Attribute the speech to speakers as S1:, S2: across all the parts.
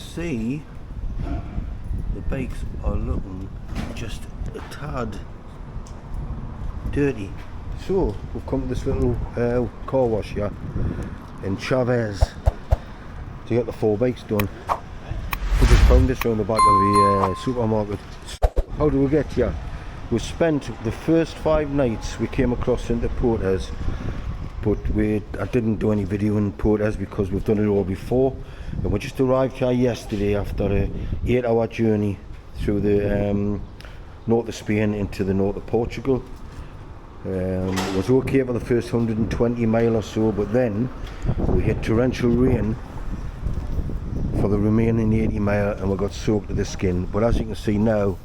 S1: see the bikes are looking just a tad dirty. So we've come to this little car wash here in Chaves to get the 4 bikes done. We just found this around the back of the supermarket. How do we get here? We spent the first 5 nights we came across into Picos, but I didn't do any video in Picos because we've done it all before, and we just arrived here yesterday after a 8-hour journey through the north of Spain into the north of Portugal. It was okay for the first 120 mile or so, but then we hit torrential rain for the remaining 80 mile and we got soaked to the skin. But as you can see now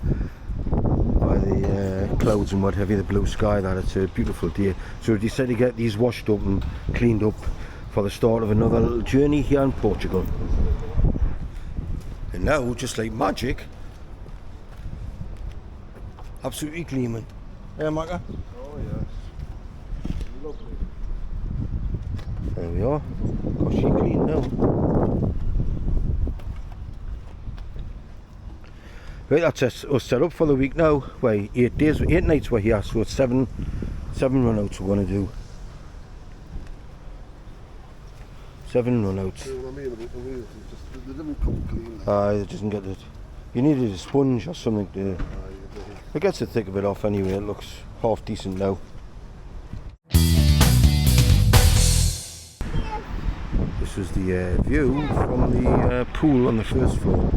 S1: by the clouds and what have you, the blue sky, that it's a beautiful day. So we decided to get these washed up and cleaned up for the start of another little journey here in Portugal. And now, just like magic, absolutely gleaming. Hey, Macca?
S2: Oh yes, lovely.
S1: There we are. Gosh, she clean now. Right, that's us set up for the week now. Well, 8 nights we're here, so it's 7 run-outs we're going to do. 7 run-outs.
S2: You know what I mean about the wheels? They didn't come clean.
S1: It doesn't get it. You needed a sponge or something to... It gets the thick of it off anyway. It looks half decent now. This is the view from the pool on the first floor.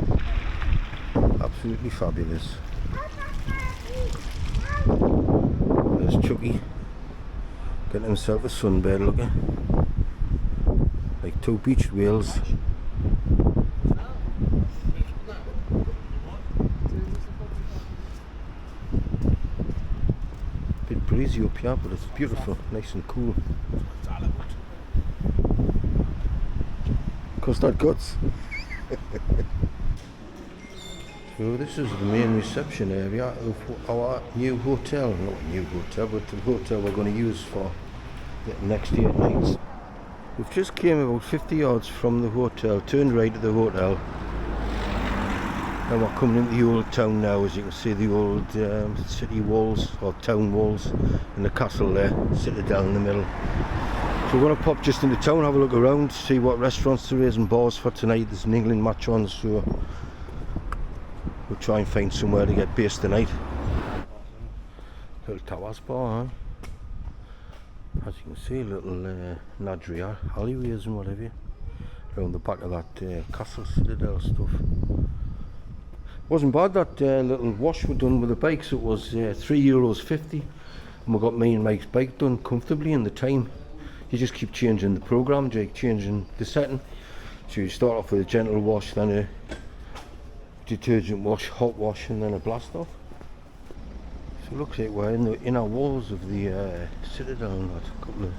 S1: Absolutely fabulous. There's Chucky getting himself a sunbed, looking like 2 beached whales. Bit breezy up here, but it's beautiful, nice and cool. Custard guts. So this is the main reception area of our new hotel. Not new hotel, but the hotel we're going to use for the next 8 nights. We've just came about 50 yards from the hotel, turned right at the hotel, and we're coming into the old town now. As you can see, the old city walls, or town walls, and the castle there, citadel in the middle. So we're going to pop just into town, have a look around, see what restaurants there is and bars for tonight. There's an England match on, so we'll try and find somewhere to get based tonight. Little Towers bar, huh? As you can see, little Nadria alleyways and whatever around the back of that castle citadel stuff. Wasn't bad, that little wash we done with the bikes. It was €3.50 and we got me and Mike's bike done comfortably in the time. You just keep changing the program, Jake, changing the setting. So you start off with a gentle wash, then a detergent wash, hot wash, and then a blast off. So it looks like we're in the inner walls of the citadel, and got a couple of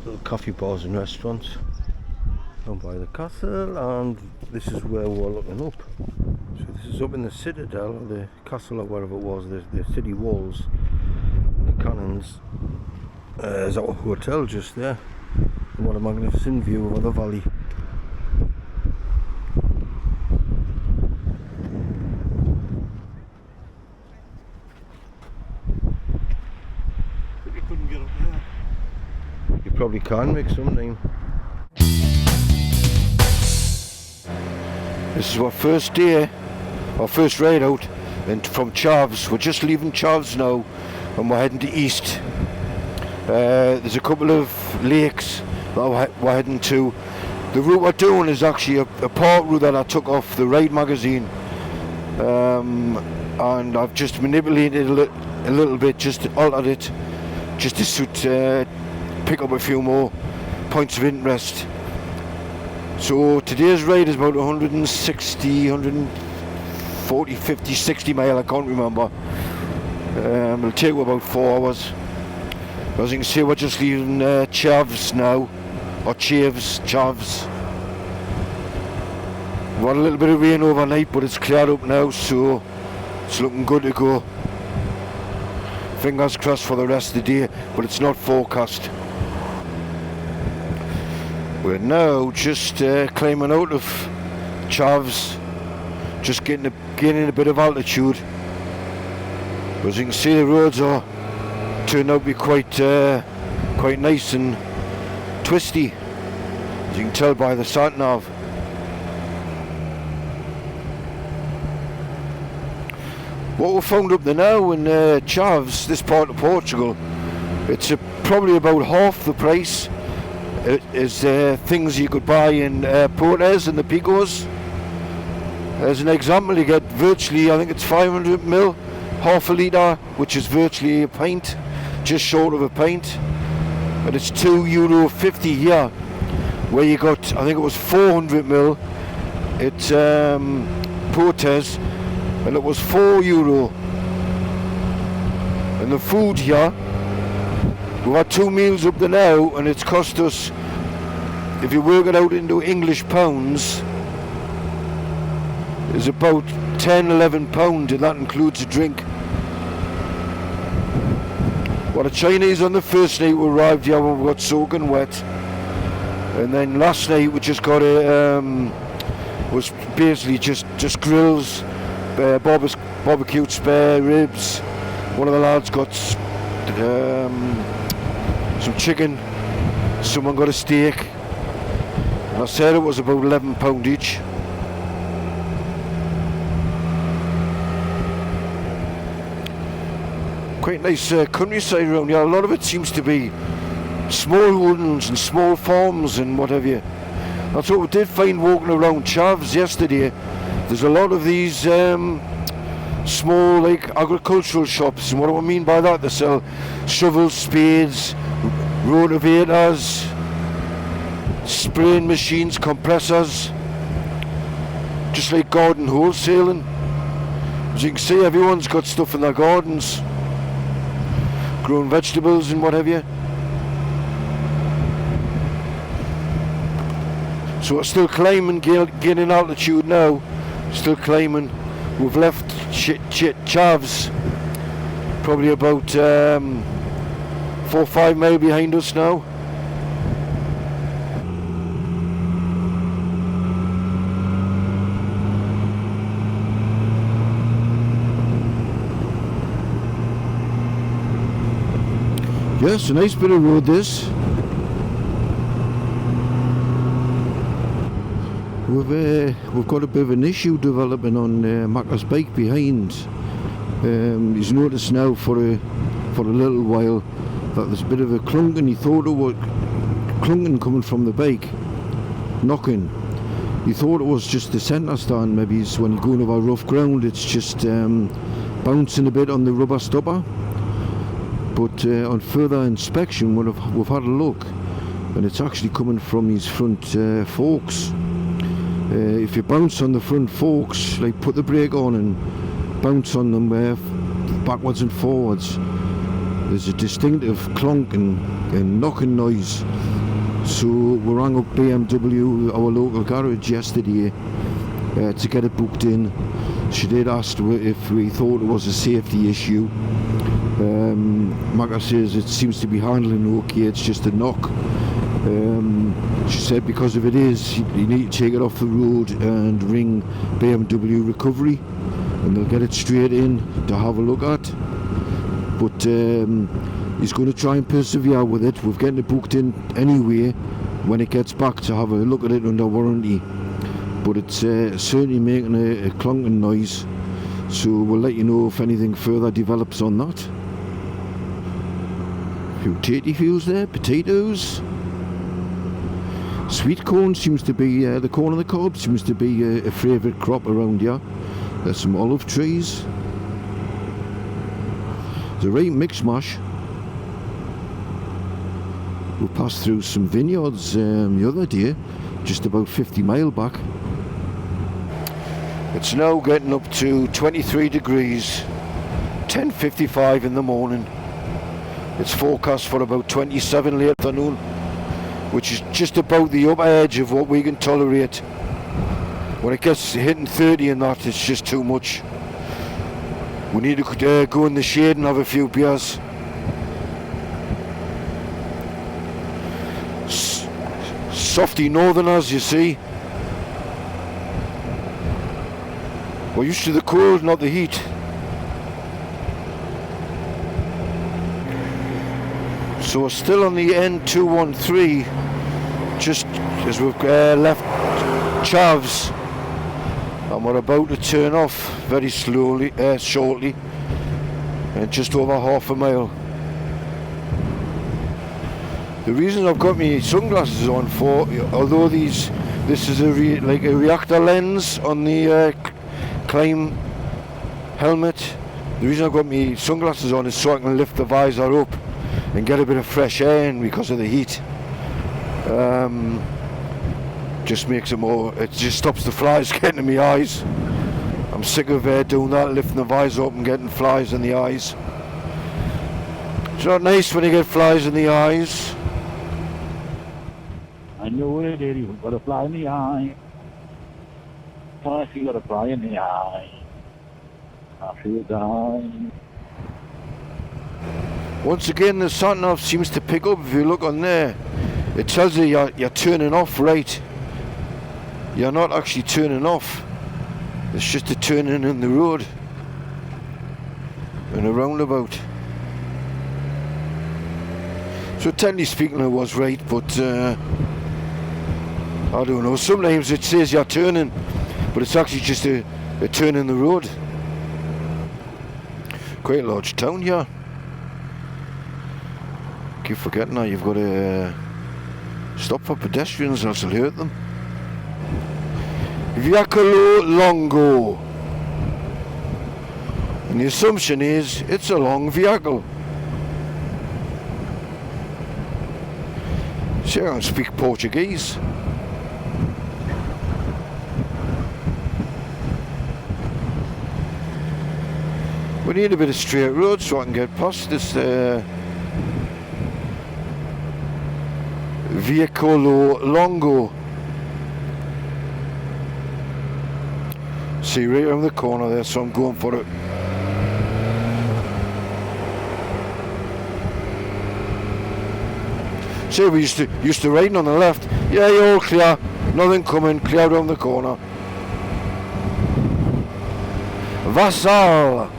S1: little coffee bars and restaurants down by the castle, and this is where we're looking up. So this is up in the citadel, or the castle, or wherever it was, the city walls, the cannons. There's our hotel just there, and what a magnificent view over the valley.
S2: But you couldn't get up there.
S1: You probably can make some name. This is our first day, our first ride out, and from Chaves. We're just leaving Chaves now, and we're heading to east. There's a couple of lakes that we're heading to. The route we're doing is actually a part route that I took off the Ride magazine, and I've just manipulated it a little bit, just altered it, just to suit, pick up a few more points of interest. So today's ride is about 160, 140, 50, 60 mile, I can't remember. It'll take about 4 hours. As you can see, we're just leaving Chaves now, or Chaves. We had a little bit of rain overnight, but it's cleared up now, so it's looking good to go. Fingers crossed for the rest of the day, but it's not forecast. We're now just climbing out of Chaves, just gaining a bit of altitude. But as you can see, the roads are turned out to be quite nice and twisty, as you can tell by the sat nav. What we found up there now in Chaves, this part of Portugal, it's probably about half the price as things you could buy in Portes and the Picos. As an example, you get virtually, I think it's 500ml, half a litre, which is virtually a pint, just short of a pint, and it's €2.50 here, where you got, I think it was 400ml at Portes, and it was €4. And the food here, we've had 2 meals up there now, and it's cost us, if you work it out into English pounds, is about £10–11, and that includes a drink. Well, the Chinese on the first night we arrived here, we got soaking wet, and then last night we just got was basically just grills, barbecued spare ribs. One of the lads got some chicken, someone got a steak, and I said it was about £11 each. Quite nice countryside around here. A lot of it seems to be small holdings and small farms and what have you. That's what we did find walking around Chaves yesterday. There's a lot of these small like agricultural shops, and what do I mean by that? They sell shovels, spades, rotavators, spraying machines, compressors, just like garden wholesaling. As you can see, everyone's got stuff in their gardens, growing vegetables and what have you. So we're still climbing, gaining altitude now, still climbing. We've left Chaves probably about 4 or 5 miles behind us now. Yes, a nice bit of road this. We've got a bit of an issue developing on Macca's bike behind. He's noticed now for a little while that there's a bit of a clunking. He thought it was clunking coming from the bike, knocking. He thought it was just the centre stand. Maybe it's when you go over rough ground, it's just bouncing a bit on the rubber stopper. But on further inspection, we've had a look, and it's actually coming from his front forks. If you bounce on the front forks, like put the brake on and bounce on them backwards and forwards, there's a distinctive clunk and knocking noise. So we rang up BMW, our local garage, yesterday to get it booked in. She did ask if we thought it was a safety issue. Macca says it seems to be handling okay, it's just a knock. She said because if it is, you need to take it off the road and ring BMW recovery, and they'll get it straight in to have a look at. But he's going to try and persevere with it. We're getting it booked in anyway when it gets back to have a look at it under warranty. But it's certainly making a clunking noise, so we'll let you know if anything further develops on that. A few tatey fields there, potatoes. Sweet corn seems to be, the corn on the cob seems to be a favourite crop around here. There's some olive trees. It's a right mix mash. We passed through some vineyards the other day, just about 50 miles back. It's now getting up to 23 degrees, 10:55 in the morning. It's forecast for about 27 late afternoon, which is just about the upper edge of what we can tolerate. When it gets hitting 30 and that, it's just too much. We need to go in the shade and have a few beers. Softy northerners, you see. We're used to the cold, not the heat. So we're still on the N213, just as we've left Chaves, and we're about to turn off very slowly, shortly, and just over half a mile. The reason I've got my sunglasses on for, although this is like a reactor lens on the climb helmet, the reason I've got my sunglasses on is so I can lift the visor up and get a bit of fresh air in because of the heat. Just makes it more, it just stops the flies getting in my eyes. I'm sick of doing that, lifting the visor up and getting flies in the eyes. It's not nice when you get flies in the eyes.
S3: I know it is, you've got a fly in the eye. Twice you got a fly in the eye. After you die.
S1: Once again, the sat-nav seems to pick up. If you look on there, it tells you you're turning off right. You're not actually turning off. It's just a turning in the road. In a roundabout. So technically speaking, I was right, but I don't know. Sometimes it says you're turning, but it's actually just a turn in the road. Quite a large town here. Keep forgetting that you've got to stop for pedestrians, else it'll hurt them. Veicolo longo. And the assumption is it's a long vehicle. See, I don't speak Portuguese. We need a bit of straight road so I can get past this Veicolo longo. See, right around the corner there, so I'm going for it. See, we used to riding on the left. Yeah, you're all clear. Nothing coming. Clear around the corner. Vassal.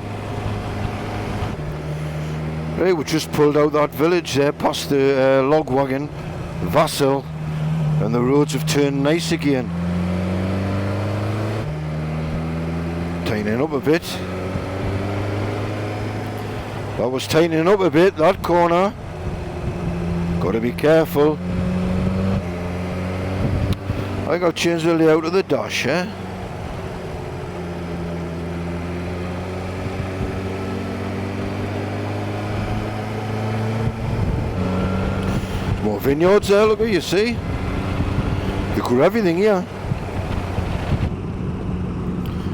S1: Right, we just pulled out that village there, past the log wagon, Vassal, and the roads have turned nice again. Tightening up a bit. That was tightening up a bit, that corner. Got to be careful. I got to change the layout of the dash, eh? More vineyards there, look at you see. You got everything here.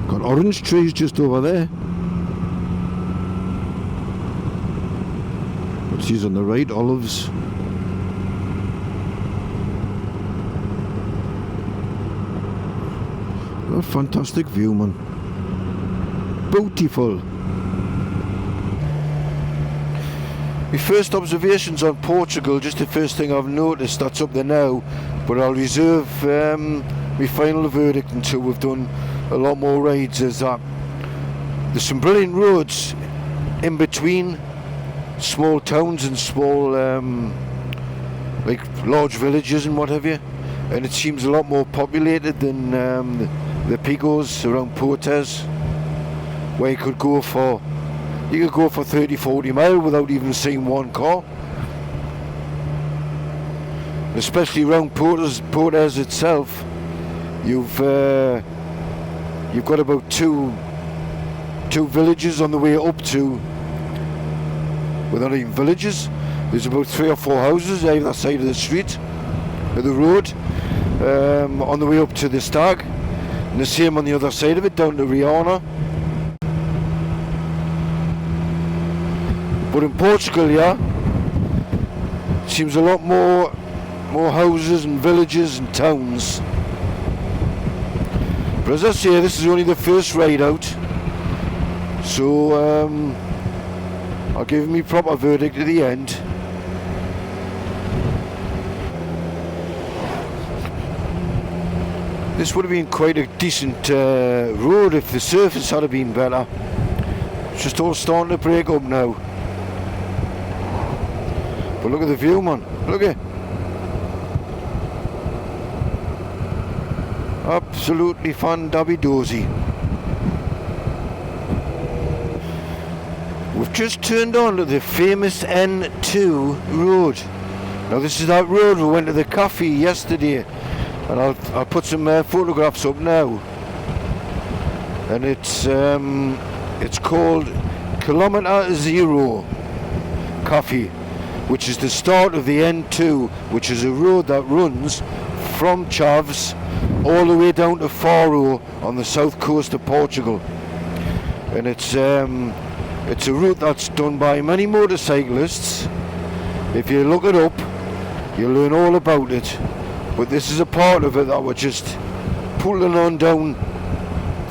S1: Got orange trees just over there. What's these on the right? Olives. A fantastic view, man. Beautiful. My first observations on Portugal, just the first thing I've noticed, that's up there now, but I'll reserve my final verdict until we've done a lot more rides, is that there's some brilliant roads in between small towns and small like large villages and what have you, and it seems a lot more populated than the Picos around Portes, where you could go for 30-40 miles without even seeing one car. Especially around Portes itself, you've got about two villages on the way up to, well, not even villages, there's about 3 or 4 houses either side of the street, of the road, on the way up to the Stag, and the same on the other side of it, down to Rihanna. But in Portugal, yeah, it seems a lot more houses and villages and towns. But as I say, this is only the first ride out, so I'll give me proper verdict at the end. This would have been quite a decent road if the surface had been better. It's just all starting to break up now. But look at the view, man. Look at it. Absolutely fan-dabby-dozy. We've just turned on to the famous N2 road. Now this is that road we went to the cafe yesterday, and I'll put some photographs up now. And it's called Kilometre Zero Cafe, which is the start of the N2, which is a road that runs from Chaves all the way down to Faro on the south coast of Portugal. And it's a route that's done by many motorcyclists. If you look it up, you'll learn all about it. But this is a part of it that we're just pulling on down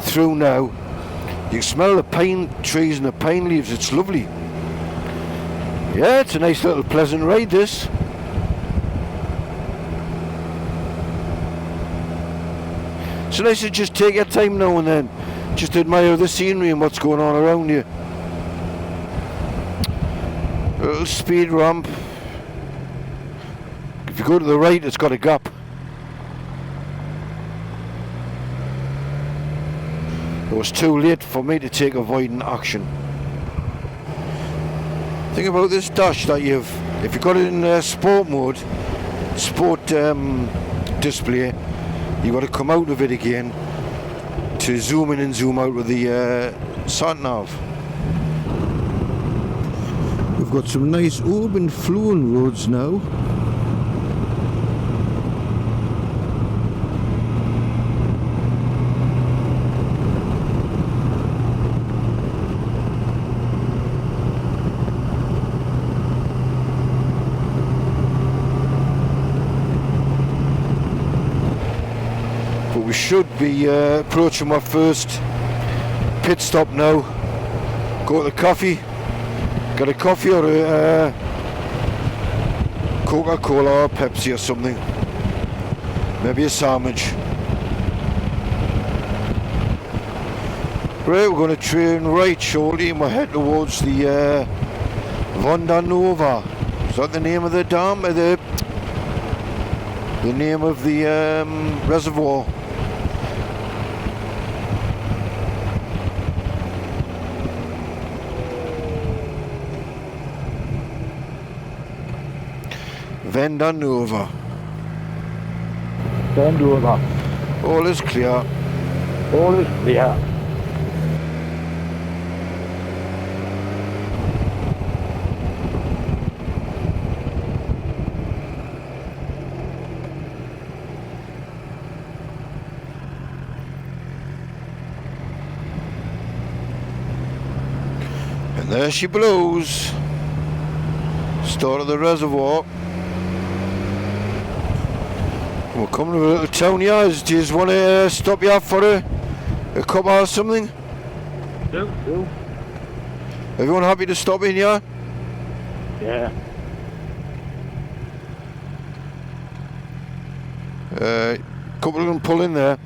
S1: through now. You can smell the pine trees and the pine leaves. It's lovely. Yeah, it's a nice little pleasant ride, this. It's nice to just take your time now and then. Just admire the scenery and what's going on around you. A little speed ramp. If you go to the right, it's got a gap. It was too late for me to take avoiding action. Thing about this dash that if you've got it in sport mode, sport display, you've got to come out of it again to zoom in and zoom out with the sat nav. We've got some nice urban flowing roads now. We should be approaching my first pit stop now. Go to the coffee, get a coffee or a Coca-Cola or Pepsi or something, maybe a sandwich. Right, we're going to turn right shortly and we'll head towards the Vonda Nova. Is that the name of the dam? The name of the reservoir. Venda Nova.
S3: Vendova.
S1: All is clear.
S3: All is clear.
S1: And there she blows. Start of the reservoir. We're coming to a little town here. Do you just want to stop here for a cup or something?
S3: Do.
S1: Everyone happy to stop in here?
S3: Yeah.
S1: Couple of them pull in there.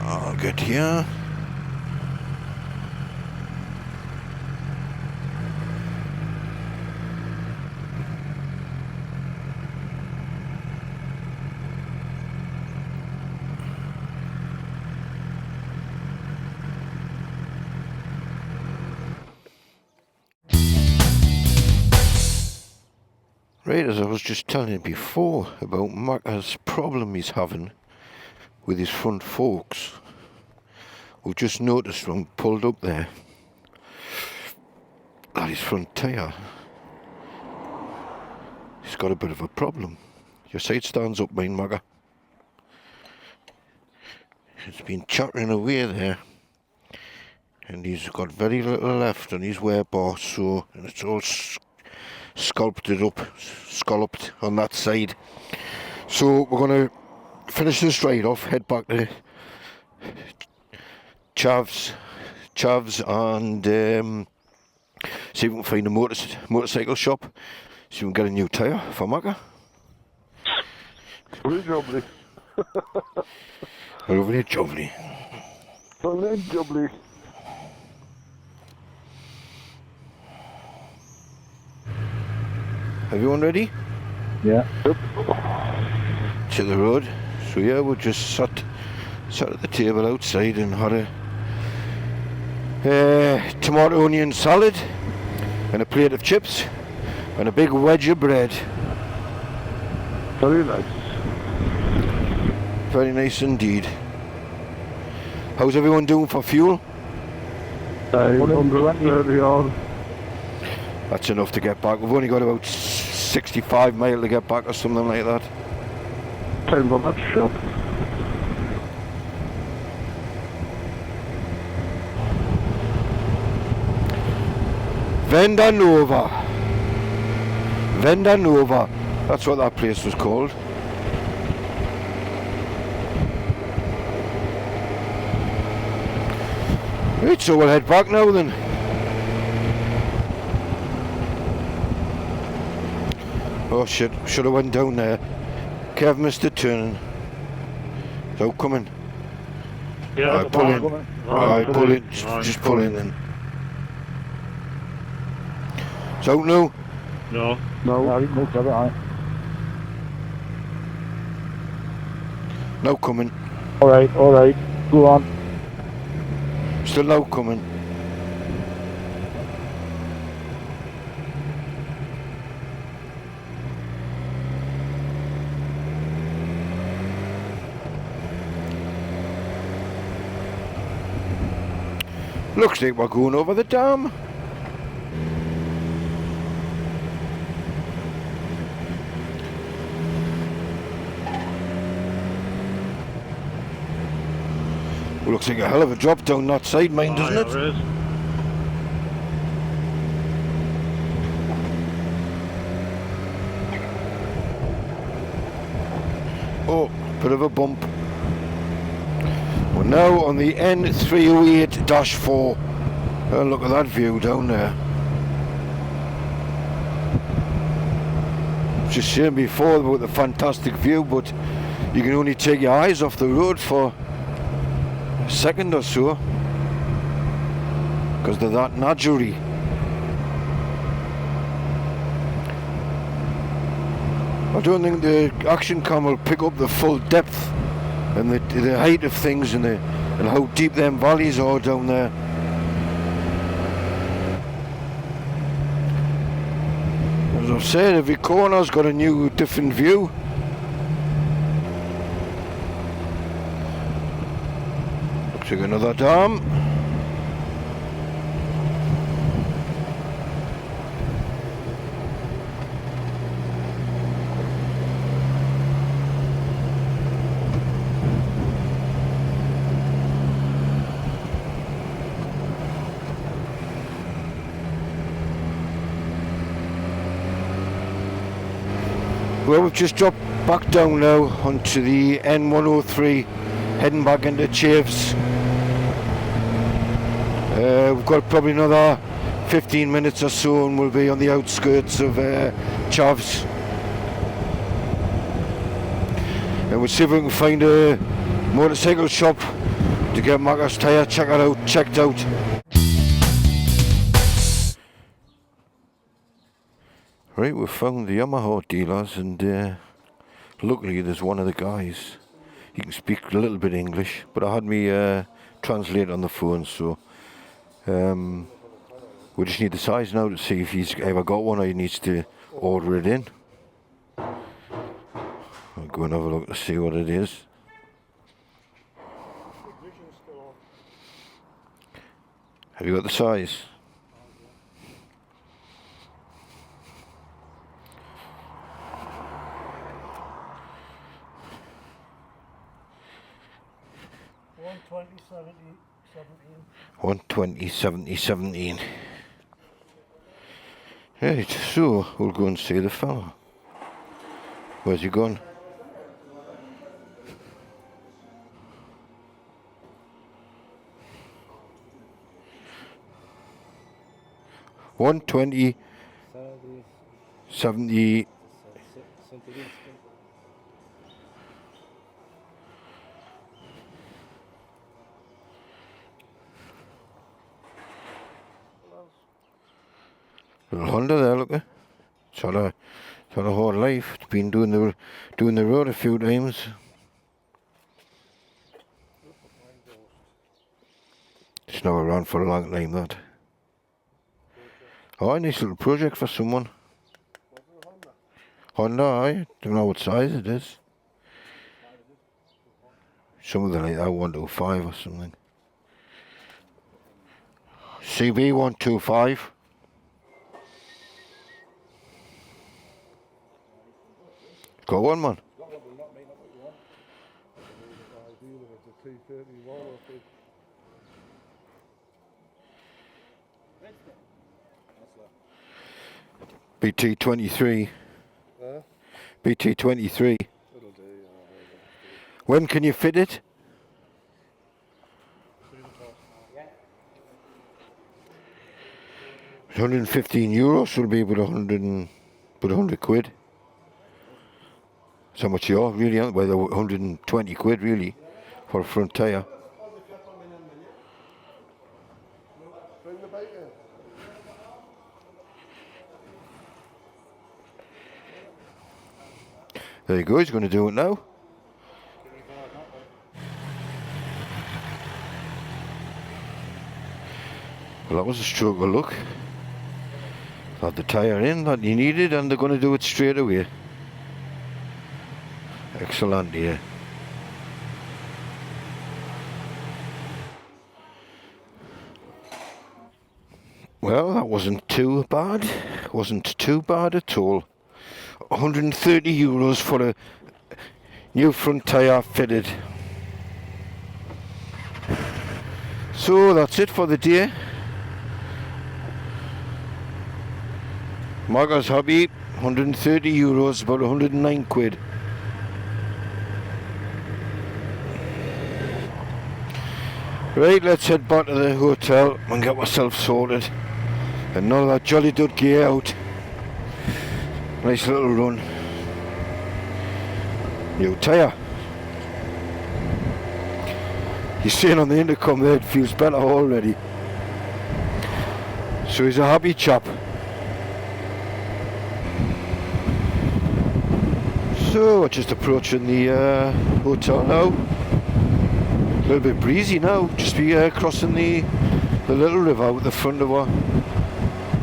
S1: I'll get here. Right, as I was just telling you before about Macca's problem he's having with his front forks, we've just noticed when pulled up there that his front tyre, he's got a bit of a problem. Your side stands up, mine, Macca. It's been chattering away there, and he's got very little left on his wear bar, so, and it's all scalloped on that side. So we're going to finish this ride off, head back to Chaves and see if we can find a motorcycle shop So you can get a new tyre for Macca.
S2: Really jubbly.
S1: Lovely, lovely.
S2: Really jubbly.
S1: Everyone ready?
S3: Yeah.
S1: To the road. So yeah, we just sat at the table outside and had a tomato onion salad and a plate of chips and a big wedge of bread.
S2: Very nice.
S1: Very nice indeed. How's everyone doing for fuel?
S2: 130 on.
S1: That's enough to get back. We've only got about 65 miles to get back or something like that.
S2: Time for that shop.
S1: Venda Nova. Venda Nova. That's what that place was called. Right, so we'll head back now then. Oh shit, should have went down there. Kev missed the turn. So coming.
S3: Yeah,
S1: Alright, pull in. Alright, pull in. Just pull in then. So no.
S3: No.
S2: No.
S3: I think most of it, aye.
S1: No coming.
S3: Alright, go on.
S1: Still no coming. Looks like we're going over the dam. Looks like a hell of a drop down that side, mine, doesn't it?
S3: There is.
S1: Oh, bit of a bump. We're now on the N308-4. Oh, look at that view down there. Just saying before about the fantastic view, but you can only take your eyes off the road for a second or so because they're that naturally. I don't think the action cam will pick up the full depth and the height of things and how deep them valleys are down there. As I've said, every corner's got a new, different view. Looks like another dam. Well, we've just dropped back down now onto the N103, heading back into Chaves. We've got probably another 15 minutes or so and we'll be on the outskirts of Chaves. And we'll see if we can find a motorcycle shop to get Macca's tyre checked out. Right, we've found the Yamaha dealers and luckily there's one of the guys. He can speak a little bit English, but I had me translate on the phone, so we just need the size now to see if he's ever got one or he needs to order it in. I'll go and have a look to see what it is. Have you got the size? $120.70.17. Right, so we'll go and see the fella. Where's he gone? $120.70. 70. Little Honda there, look. It's had a whole life. It's been doing the road a few times. It's never run for a long time, that. Oh, a nice little project for someone. Honda, I don't know what size it is. Something like that, 125 or something. CB 125. Go on, man. BT23. BT23. When can you fit it? €115, so it'll be about 100 quid. So much you are really, aren't they? 120 quid really for a front tyre. There you go, he's going to do it now. Well, that was a stroke of luck. Had the tyre in that you needed and they're going to do it straight away. Excellent, yeah. Well, that wasn't too bad. Wasn't too bad at all. €130 for a new front tyre fitted. So that's it for the day. Margaret's hobby, €130, about 109 quid. Right, let's head back to the hotel and get myself sorted. And now that jolly good gear out. Nice little run. New tyre. He's saying on the intercom there it feels better already. So he's a happy chap. So we're just approaching the hotel now. A little bit breezy now. Just be crossing the little river out the front of our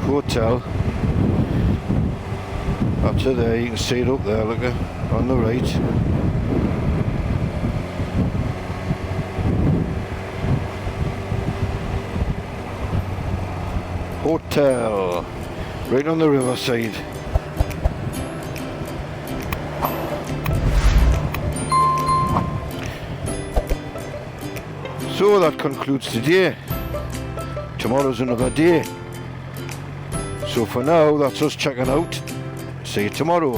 S1: hotel. Up to there, you can see it up there, look on the right. Hotel, right on the riverside. So that concludes today. Tomorrow's another day. So for now, that's us checking out. See you tomorrow.